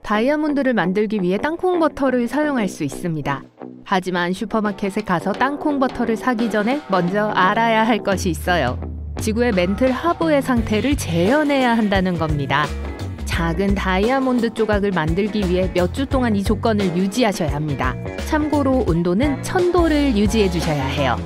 다이아몬드를 만들기 위해 땅콩 버터를 사용할 수 있습니다. 하지만 슈퍼마켓에 가서 땅콩 버터를 사기 전에 먼저 알아야 할 것이 있어요. 지구의 멘틀 하부의 상태를 재현해야 한다는 겁니다. 작은 다이아몬드 조각을 만들기 위해 몇 주 동안 이 조건을 유지하셔야 합니다. 참고로 온도는 1000도를 유지해 주셔야 해요.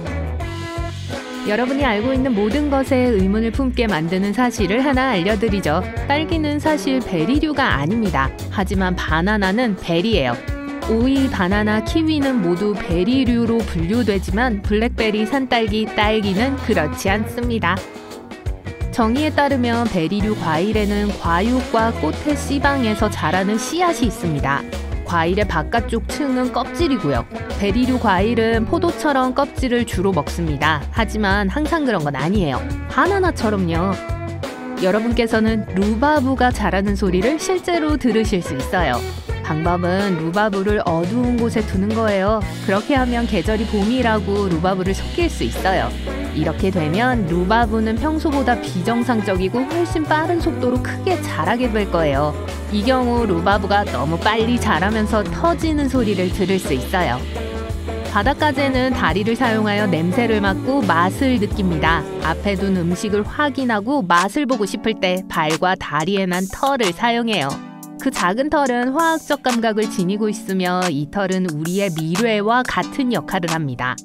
여러분이 알고 있는 모든 것에 의문을 품게 만드는 사실을 하나 알려드리죠. 딸기는 사실 베리류가 아닙니다. 하지만 바나나는 베리예요. 오이, 바나나, 키위는 모두 베리류로 분류되지만 블랙베리, 산딸기, 딸기는 그렇지 않습니다. 정의에 따르면 베리류 과일에는 과육과 꽃의 씨방에서 자라는 씨앗이 있습니다. 과일의 바깥쪽 층은 껍질이고요. 베리류 과일은 포도처럼 껍질을 주로 먹습니다. 하지만 항상 그런 건 아니에요. 바나나처럼요. 여러분께서는 루바부가 자라는 소리를 실제로 들으실 수 있어요. 방법은 루바부를 어두운 곳에 두는 거예요. 그렇게 하면 계절이 봄이라고 루바부를 섞일 수 있어요. 이렇게 되면 루바부는 평소보다 비정상적이고 훨씬 빠른 속도로 크게 자라게 될 거예요. 이 경우 루바부가 너무 빨리 자라면서 터지는 소리를 들을 수 있어요. 바닷가재는 다리를 사용하여 냄새를 맡고 맛을 느낍니다. 앞에 둔 음식을 확인하고 맛을 보고 싶을 때 발과 다리에 난 털을 사용해요. 그 작은 털은 화학적 감각을 지니고 있으며 이 털은 우리의 미뢰와 같은 역할을 합니다.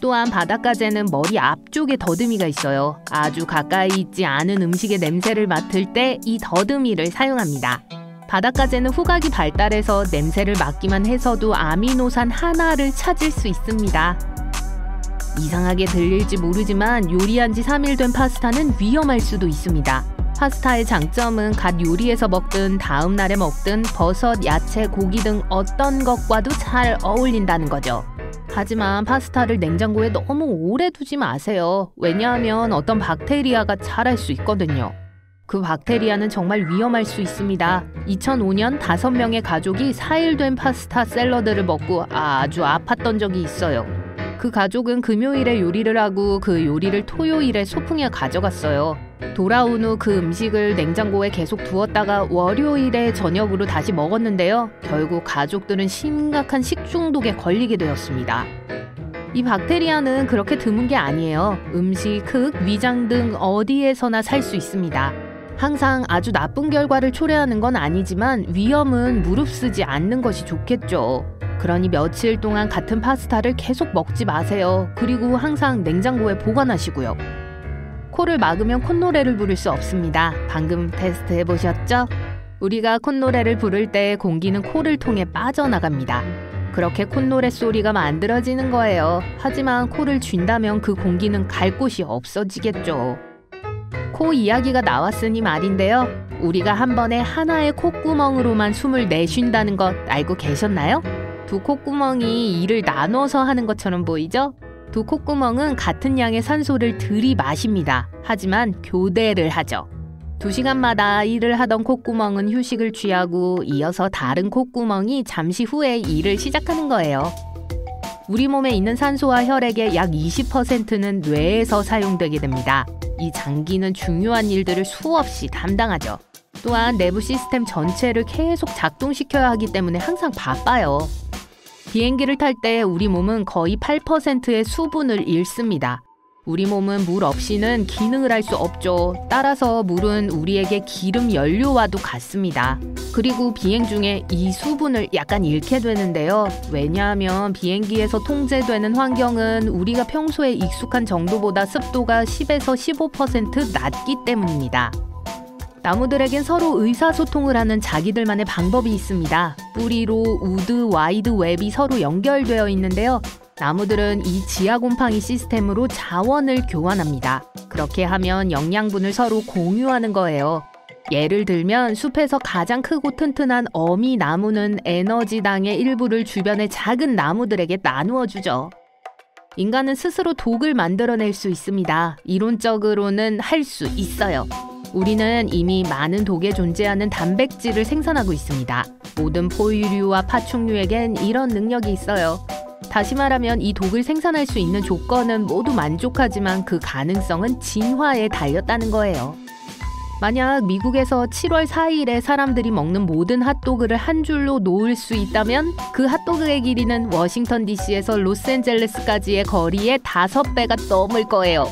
또한 바닷가재는 머리 앞쪽에 더듬이가 있어요. 아주 가까이 있지 않은 음식의 냄새를 맡을 때 이 더듬이를 사용합니다. 바닷가재는 후각이 발달해서 냄새를 맡기만 해서도 아미노산 하나를 찾을 수 있습니다. 이상하게 들릴지 모르지만 요리한 지 3일 된 파스타는 위험할 수도 있습니다. 파스타의 장점은 갓 요리해서 먹든 다음 날에 먹든 버섯, 야채, 고기 등 어떤 것과도 잘 어울린다는 거죠. 하지만 파스타를 냉장고에 너무 오래 두지 마세요. 왜냐하면 어떤 박테리아가 자랄 수 있거든요. 그 박테리아는 정말 위험할 수 있습니다. 2005년 5명의 가족이 4일 된 파스타 샐러드를 먹고 아주 아팠던 적이 있어요. 그 가족은 금요일에 요리를 하고 그 요리를 토요일에 소풍에 가져갔어요. 돌아온 후 그 음식을 냉장고에 계속 두었다가 월요일에 저녁으로 다시 먹었는데요. 결국 가족들은 심각한 식중독에 걸리게 되었습니다. 이 박테리아는 그렇게 드문 게 아니에요. 음식, 흙, 위장 등 어디에서나 살 수 있습니다. 항상 아주 나쁜 결과를 초래하는 건 아니지만 위험은 무릅쓰지 않는 것이 좋겠죠. 그러니 며칠 동안 같은 파스타를 계속 먹지 마세요. 그리고 항상 냉장고에 보관하시고요. 코를 막으면 콧노래를 부를 수 없습니다. 방금 테스트 해보셨죠? 우리가 콧노래를 부를 때 공기는 코를 통해 빠져나갑니다. 그렇게 콧노래 소리가 만들어지는 거예요. 하지만 코를 쥔다면 그 공기는 갈 곳이 없어지겠죠. 코 이야기가 나왔으니 말인데요. 우리가 한 번에 하나의 콧구멍으로만 숨을 내쉰다는 것 알고 계셨나요? 두 콧구멍이 이를 나눠서 하는 것처럼 보이죠? 두 콧구멍은 같은 양의 산소를 들이마십니다. 하지만 교대를 하죠. 2시간마다 일을 하던 콧구멍은 휴식을 취하고 이어서 다른 콧구멍이 잠시 후에 일을 시작하는 거예요. 우리 몸에 있는 산소와 혈액의 약 20%는 뇌에서 사용되게 됩니다. 이 장기는 중요한 일들을 수없이 담당하죠. 또한 내부 시스템 전체를 계속 작동시켜야 하기 때문에 항상 바빠요. 비행기를 탈 때 우리 몸은 거의 8%의 수분을 잃습니다. 우리 몸은 물 없이는 기능을 할 수 없죠. 따라서 물은 우리에게 기름 연료와도 같습니다. 그리고 비행 중에 이 수분을 약간 잃게 되는데요. 왜냐하면 비행기에서 통제되는 환경은 우리가 평소에 익숙한 정도보다 습도가 10에서 15% 낮기 때문입니다. 나무들에겐 서로 의사소통을 하는 자기들만의 방법이 있습니다. 뿌리로 우드 와이드 웹이 서로 연결되어 있는데요. 나무들은 이 지하곰팡이 시스템으로 자원을 교환합니다. 그렇게 하면 영양분을 서로 공유하는 거예요. 예를 들면 숲에서 가장 크고 튼튼한 어미 나무는 에너지당의 일부를 주변의 작은 나무들에게 나누어 주죠. 인간은 스스로 독을 만들어낼 수 있습니다. 이론적으로는 할 수 있어요. 우리는 이미 많은 독에 존재하는 단백질을 생산하고 있습니다. 모든 포유류와 파충류에겐 이런 능력이 있어요. 다시 말하면 이 독을 생산할 수 있는 조건은 모두 만족하지만 그 가능성은 진화에 달렸다는 거예요. 만약 미국에서 7월 4일에 사람들이 먹는 모든 핫도그를 한 줄로 놓을 수 있다면 그 핫도그의 길이는 워싱턴 DC에서 로스앤젤레스까지의 거리의 5배가 넘을 거예요.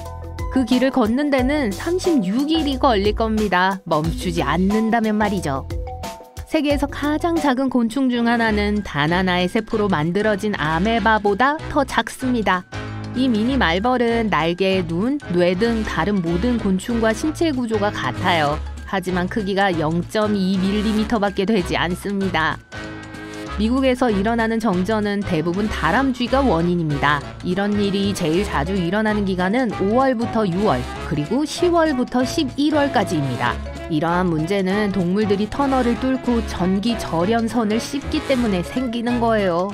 그 길을 걷는 데는 36일이 걸릴 겁니다. 멈추지 않는다면 말이죠. 세계에서 가장 작은 곤충 중 하나는 단 하나의 세포로 만들어진 아메바보다 더 작습니다. 이 미니 말벌은 날개, 눈, 뇌 등 다른 모든 곤충과 신체 구조가 같아요. 하지만 크기가 0.2mm밖에 되지 않습니다. 미국에서 일어나는 정전은 대부분 다람쥐가 원인입니다. 이런 일이 제일 자주 일어나는 기간은 5월부터 6월, 그리고 10월부터 11월까지입니다. 이러한 문제는 동물들이 터널을 뚫고 전기 절연선을 씹기 때문에 생기는 거예요.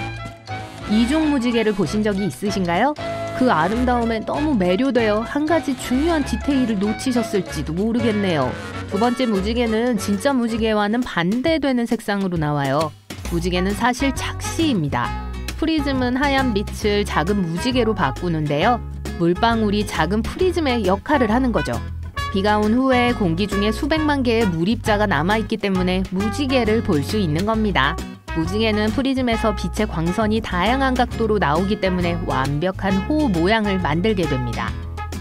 이중무지개를 보신 적이 있으신가요? 그 아름다움에 너무 매료되어 한 가지 중요한 디테일을 놓치셨을지도 모르겠네요. 두 번째 무지개는 진짜 무지개와는 반대되는 색상으로 나와요. 무지개는 사실 착시입니다. 프리즘은 하얀 빛을 작은 무지개로 바꾸는데요. 물방울이 작은 프리즘의 역할을 하는 거죠. 비가 온 후에 공기 중에 수백만 개의 물입자가 남아있기 때문에 무지개를 볼 수 있는 겁니다. 무지개는 프리즘에서 빛의 광선이 다양한 각도로 나오기 때문에 완벽한 호 모양을 만들게 됩니다.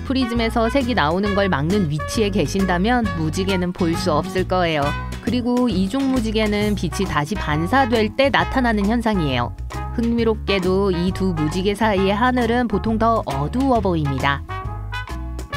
프리즘에서 색이 나오는 걸 막는 위치에 계신다면 무지개는 볼 수 없을 거예요. 그리고 이중 무지개는 빛이 다시 반사될 때 나타나는 현상이에요. 흥미롭게도 이 두 무지개 사이의 하늘은 보통 더 어두워 보입니다.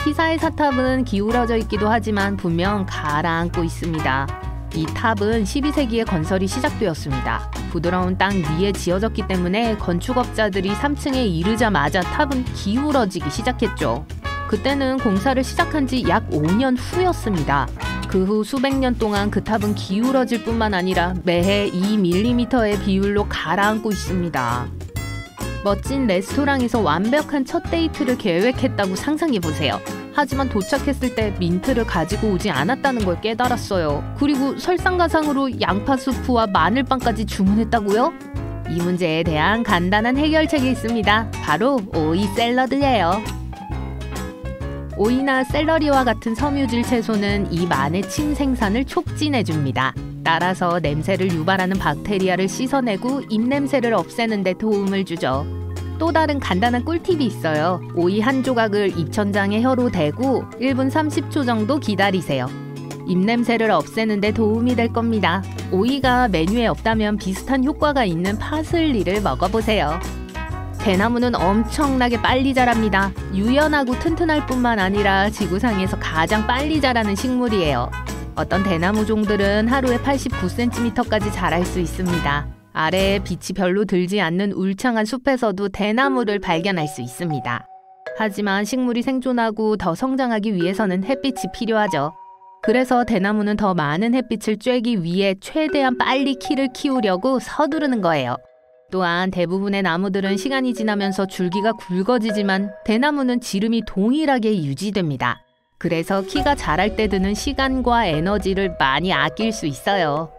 피사의 사탑은 기울어져 있기도 하지만 분명 가라앉고 있습니다. 이 탑은 12세기에 건설이 시작되었습니다. 부드러운 땅 위에 지어졌기 때문에 건축업자들이 3층에 이르자마자 탑은 기울어지기 시작했죠. 그때는 공사를 시작한 지 약 5년 후였습니다. 그 후 수백 년 동안 그 탑은 기울어질 뿐만 아니라 매해 2mm의 비율로 가라앉고 있습니다. 멋진 레스토랑에서 완벽한 첫 데이트를 계획했다고 상상해보세요. 하지만 도착했을 때 민트를 가지고 오지 않았다는 걸 깨달았어요. 그리고 설상가상으로 양파 수프와 마늘빵까지 주문했다고요? 이 문제에 대한 간단한 해결책이 있습니다. 바로 오이 샐러드예요. 오이나 샐러리와 같은 섬유질 채소는 입 안의 침 생산을 촉진해줍니다. 따라서 냄새를 유발하는 박테리아를 씻어내고 입냄새를 없애는 데 도움을 주죠. 또 다른 간단한 꿀팁이 있어요. 오이 한 조각을 입천장에 혀로 대고 1분 30초 정도 기다리세요. 입냄새를 없애는 데 도움이 될 겁니다. 오이가 메뉴에 없다면 비슷한 효과가 있는 파슬리를 먹어보세요. 대나무는 엄청나게 빨리 자랍니다. 유연하고 튼튼할 뿐만 아니라 지구상에서 가장 빨리 자라는 식물이에요. 어떤 대나무 종들은 하루에 89cm까지 자랄 수 있습니다. 아래에 빛이 별로 들지 않는 울창한 숲에서도 대나무를 발견할 수 있습니다. 하지만 식물이 생존하고 더 성장하기 위해서는 햇빛이 필요하죠. 그래서 대나무는 더 많은 햇빛을 쬐기 위해 최대한 빨리 키를 키우려고 서두르는 거예요. 또한 대부분의 나무들은 시간이 지나면서 줄기가 굵어지지만 대나무는 지름이 동일하게 유지됩니다. 그래서 키가 자랄 때 드는 시간과 에너지를 많이 아낄 수 있어요.